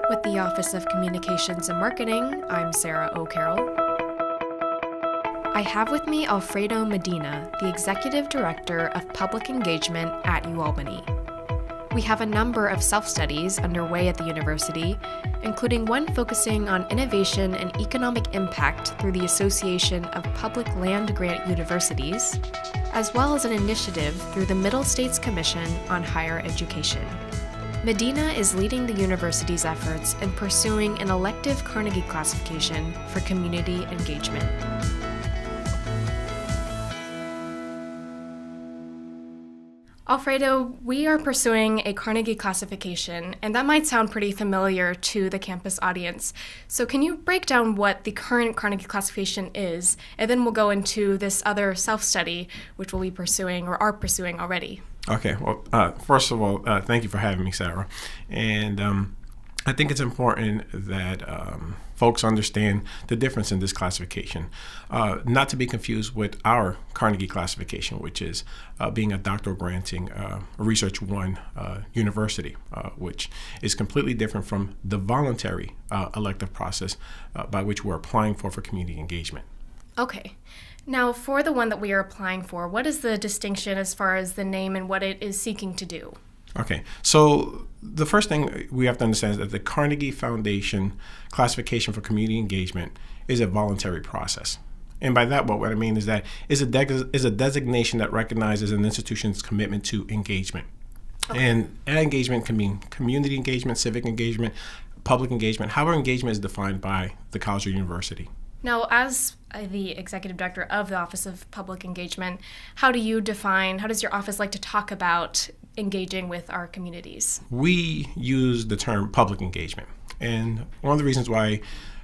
With the Office of Communications and Marketing, I'm Sarah O'Carroll. I have with me Alfredo Medina, the Executive Director of Public Engagement at Albany. We have a number of self-studies underway at the university, including one focusing on innovation and economic impact through the Association of Public Land Grant Universities, as well as an initiative through the Middle States Commission on Higher Education. Medina is leading the university's efforts in pursuing an elective Carnegie classification for community engagement. Alfredo, we are pursuing a Carnegie classification, and that might sound pretty familiar to the campus audience. So can you break down what the current Carnegie classification is, and then we'll go into this other self-study, which we'll be pursuing or are pursuing already. Okay, well, first of all, thank you for having me, Sarah. And I think it's important that folks understand the difference in this classification, not to be confused with our Carnegie classification, which is being a doctoral granting Research 1 university, which is completely different from the voluntary elective process by which we're applying for community engagement. Okay. Now, for the one that we are applying for, what is the distinction as far as the name and what it is seeking to do? Okay, so the first thing we have to understand is that the Carnegie Foundation classification for community engagement is a voluntary process. And by that, what I mean is that is a designation that recognizes an institution's commitment to engagement. Okay. And engagement can mean community engagement, civic engagement, public engagement, however engagement is defined by the college or university. Now, as the executive director of the Office of Public Engagement, how does your office like to talk about engaging with our communities? We use the term public engagement. And one of the reasons why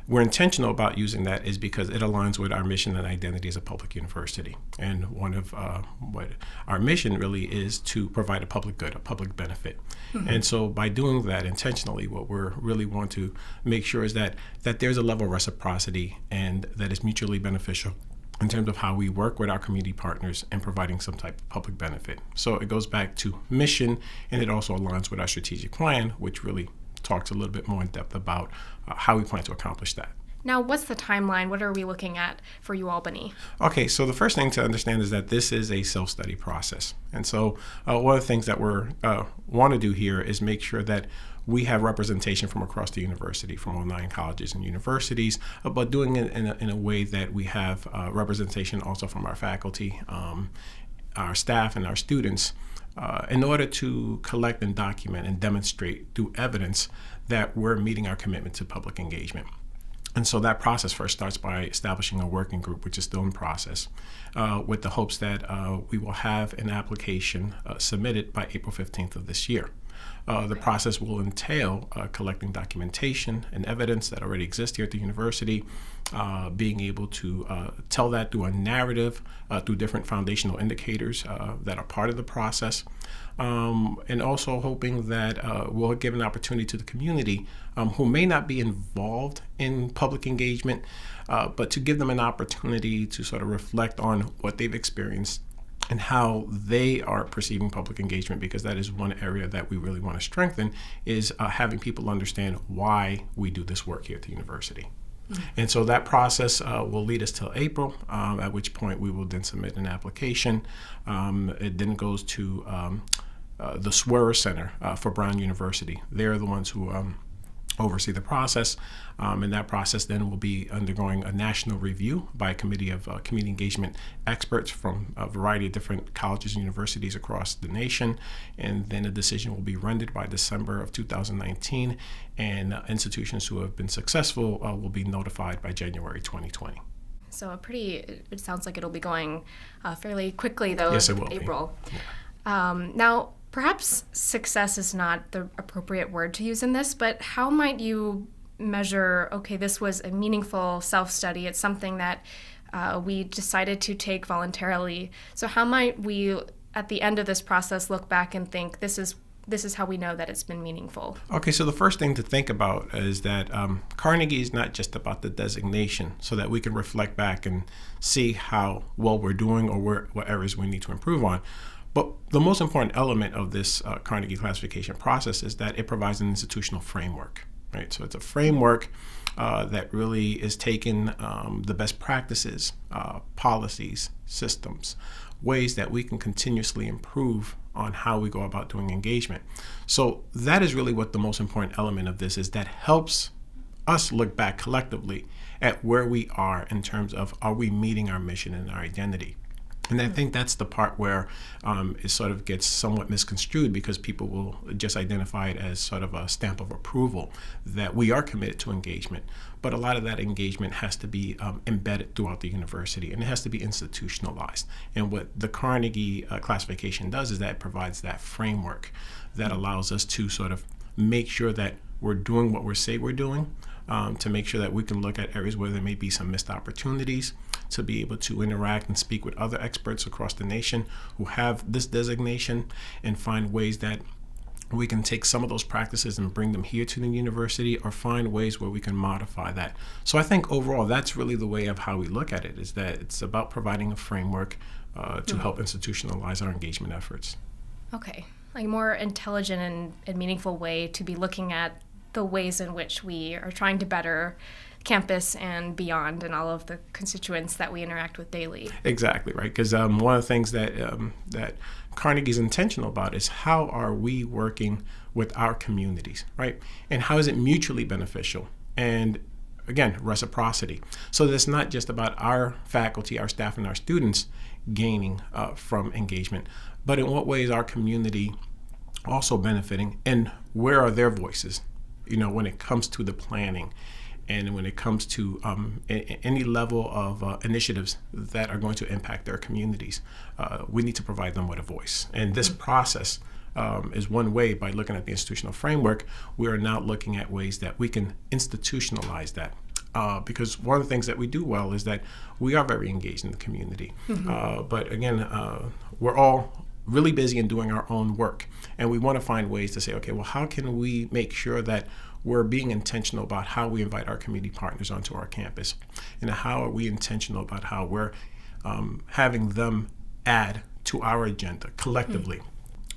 we're intentional about using that is because it aligns with our mission and identity as a public university. And one of what our mission really is to provide a public good, a public benefit. Mm-hmm. And so by doing that intentionally, what we really want to make sure is that there's a level of reciprocity and that is mutually beneficial in terms of how we work with our community partners and providing some type of public benefit. So it goes back to mission, and it also aligns with our strategic plan, which really talks a little bit more in depth about how we plan to accomplish that. Now, what's the timeline? What are we looking at for Albany? Okay, so the first thing to understand is that this is a self-study process. And so one of the things that we want to do here is make sure that we have representation from across the university, from all 9 colleges and universities, but doing it in a way that we have representation also from our faculty, our staff, and our students, in order to collect and document and demonstrate through evidence that we're meeting our commitment to public engagement. And so that process first starts by establishing a working group, which is still in process, with the hopes that we will have an application submitted by April 15th of this year. The process will entail collecting documentation and evidence that already exists here at the university, being able to tell that through a narrative, through different foundational indicators that are part of the process, and also hoping that we'll give an opportunity to the community who may not be involved in public engagement, but to give them an opportunity to sort of reflect on what they've experienced and how they are perceiving public engagement, because that is one area that we really want to strengthen, is having people understand why we do this work here at the university. Mm-hmm. And so that process will lead us till April, at which point we will then submit an application. It then goes to the Swearer Center for Brown University. They're the ones who oversee the process, and that process then will be undergoing a national review by a committee of community engagement experts from a variety of different colleges and universities across the nation, and then a decision will be rendered by December of 2019, and institutions who have been successful will be notified by January 2020. So it sounds like it'll be going fairly quickly, though. Yes, it will April. Be. Yeah. Now, perhaps success is not the appropriate word to use in this, but how might you measure, okay, this was a meaningful self-study, it's something that we decided to take voluntarily. So how might we, at the end of this process, look back and think, this is how we know that it's been meaningful? Okay, so the first thing to think about is that Carnegie is not just about the designation, so that we can reflect back and see how well we're doing or what areas we need to improve on. But the most important element of this Carnegie classification process is that it provides an institutional framework. right? So it's a framework that really is taking the best practices, policies, systems, ways that we can continuously improve on how we go about doing engagement. So that is really what the most important element of this is, that helps us look back collectively at where we are in terms of, are we meeting our mission and our identity? And I think that's the part where it sort of gets somewhat misconstrued, because people will just identify it as sort of a stamp of approval that we are committed to engagement. But a lot of that engagement has to be embedded throughout the university, and it has to be institutionalized. And what the Carnegie classification does is that it provides that framework that allows us to sort of make sure that we're doing what we say we're doing, to make sure that we can look at areas where there may be some missed opportunities, to be able to interact and speak with other experts across the nation who have this designation, and find ways that we can take some of those practices and bring them here to the university, or find ways where we can modify that. So I think overall that's really the way of how we look at it, is that it's about providing a framework to help institutionalize our engagement efforts. Okay, like a more intelligent and meaningful way to be looking at the ways in which we are trying to better campus and beyond, and all of the constituents that we interact with daily. Exactly, right? Because one of the things that that Carnegie is intentional about is, how are we working with our communities, right? And how is it mutually beneficial? And again, reciprocity. So that it's not just about our faculty, our staff, and our students gaining from engagement, but in what way is our community also benefiting, and where are their voices, when it comes to the planning, and when it comes to any level of initiatives that are going to impact their communities. We need to provide them with a voice. And this process is one way. By looking at the institutional framework, we are now looking at ways that we can institutionalize that. Because one of the things that we do well is that we are very engaged in the community. But again, we're all really busy in doing our own work. And we want to find ways to say, okay, well, how can we make sure that we're being intentional about how we invite our community partners onto our campus? And how are we intentional about how we're having them add to our agenda collectively,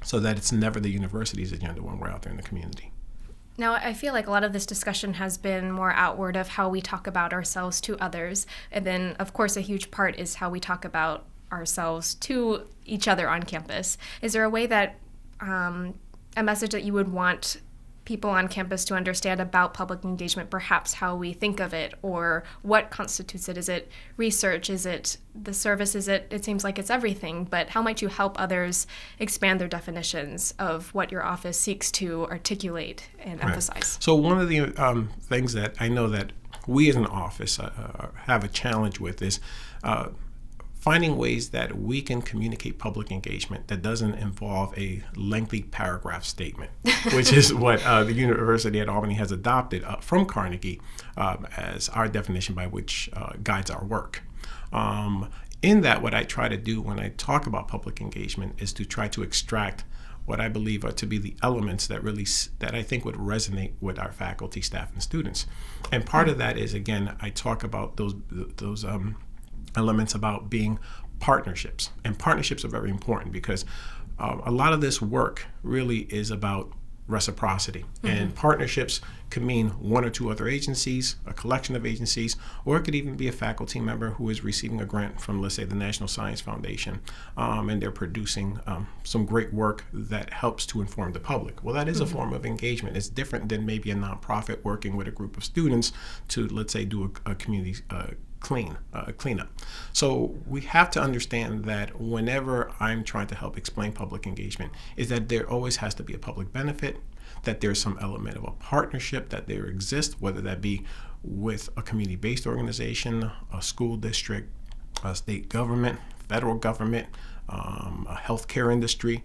so that it's never the university's agenda when we're out there in the community? Now, I feel like a lot of this discussion has been more outward of how we talk about ourselves to others. And then, of course, a huge part is how we talk about ourselves to each other on campus. Is there a way that a message that you would want people on campus to understand about public engagement, perhaps how we think of it, or what constitutes it? Is it research? Is it the service? It seems like it's everything, but how might you help others expand their definitions of what your office seeks to articulate and emphasize? So one of the things that I know that we as an office have a challenge with is finding ways that we can communicate public engagement that doesn't involve a lengthy paragraph statement, which is what the University at Albany has adopted from Carnegie as our definition by which guides our work. In that, what I try to do when I talk about public engagement is to try to extract what I believe are to be the elements that I think would resonate with our faculty, staff, and students. And part of that is, again, I talk about those elements about being partnerships. And partnerships are very important, because a lot of this work really is about reciprocity. And partnerships could mean one or two other agencies, a collection of agencies, or it could even be a faculty member who is receiving a grant from, let's say, the National Science Foundation, and they're producing some great work that helps to inform the public. Well, that is a form of engagement. It's different than maybe a nonprofit working with a group of students to, let's say, do a community cleanup. So we have to understand that whenever I'm trying to help explain public engagement, is that there always has to be a public benefit, that there's some element of a partnership that there exists, whether that be with a community-based organization, a school district, a state government, federal government, a healthcare industry.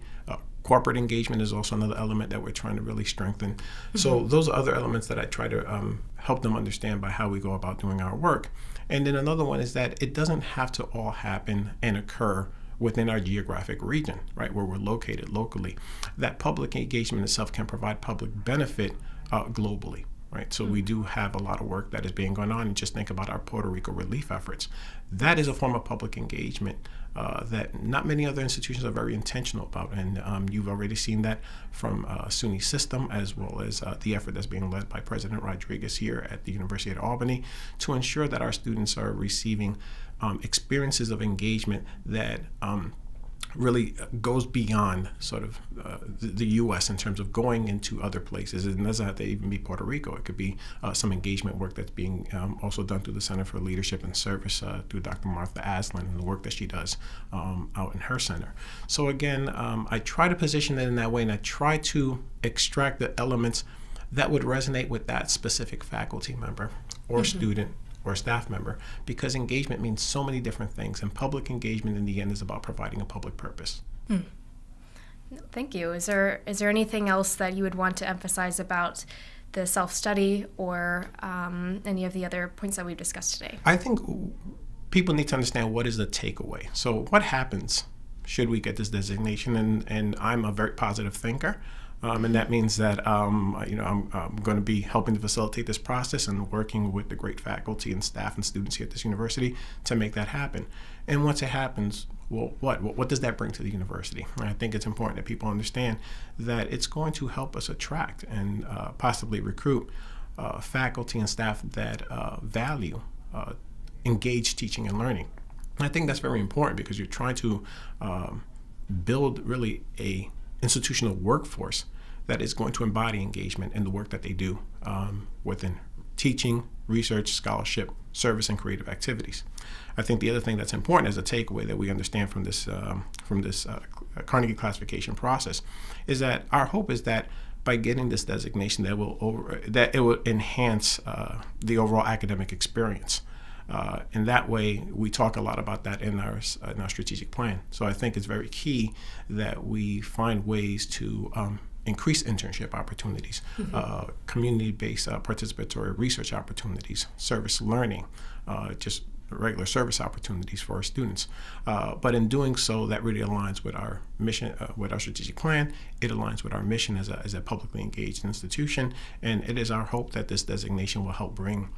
Corporate engagement is also another element that we're trying to really strengthen. So those are other elements that I try to help them understand by how we go about doing our work. And then another one is that it doesn't have to all happen and occur within our geographic region, right, where we're located locally. That public engagement itself can provide public benefit globally. Right, so we do have a lot of work that is being going on, and just think about our Puerto Rico relief efforts. That is a form of public engagement that not many other institutions are very intentional about. And you've already seen that from SUNY system, as well as the effort that's being led by President Rodriguez here at the University of Albany to ensure that our students are receiving experiences of engagement that really goes beyond sort of the U.S. in terms of going into other places. It doesn't have to even be Puerto Rico. It could be some engagement work that's being also done through the Center for Leadership and Service through Dr. Martha Aslan and the work that she does out in her center. So again, I try to position it in that way, and I try to extract the elements that would resonate with that specific faculty member or student or staff member, because engagement means so many different things, and public engagement in the end is about providing a public purpose. Thank you. Is there anything else that you would want to emphasize about the self-study or any of the other points that we've discussed today? I think people need to understand what is the takeaway. So what happens should we get this designation? And I'm a very positive thinker. And that means that I'm going to be helping to facilitate this process and working with the great faculty and staff and students here at this university to make that happen. And once it happens, well, what does that bring to the university? And I think it's important that people understand that it's going to help us attract and possibly recruit faculty and staff that value engaged teaching and learning. And I think that's very important because you're trying to build really a institutional workforce that is going to embody engagement in the work that they do within teaching, research, scholarship, service, and creative activities. I think the other thing that's important as a takeaway that we understand from this Carnegie classification process is that our hope is that by getting this designation, that it will enhance the overall academic experience. And that way, we talk a lot about that in our strategic plan. So I think it's very key that we find ways to increase internship opportunities, community-based participatory research opportunities, service learning, just regular service opportunities for our students. But in doing so, that really aligns with our mission, with our strategic plan. It aligns with our mission as a publicly engaged institution. And it is our hope that this designation will help bring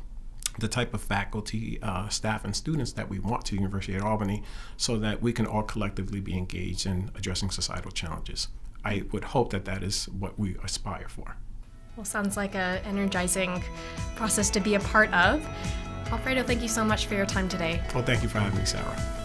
the type of faculty, staff, and students that we want to the University of Albany so that we can all collectively be engaged in addressing societal challenges. I would hope that that is what we aspire for. Well, sounds like an energizing process to be a part of. Alfredo, thank you so much for your time today. Well, thank you for having me, Sarah.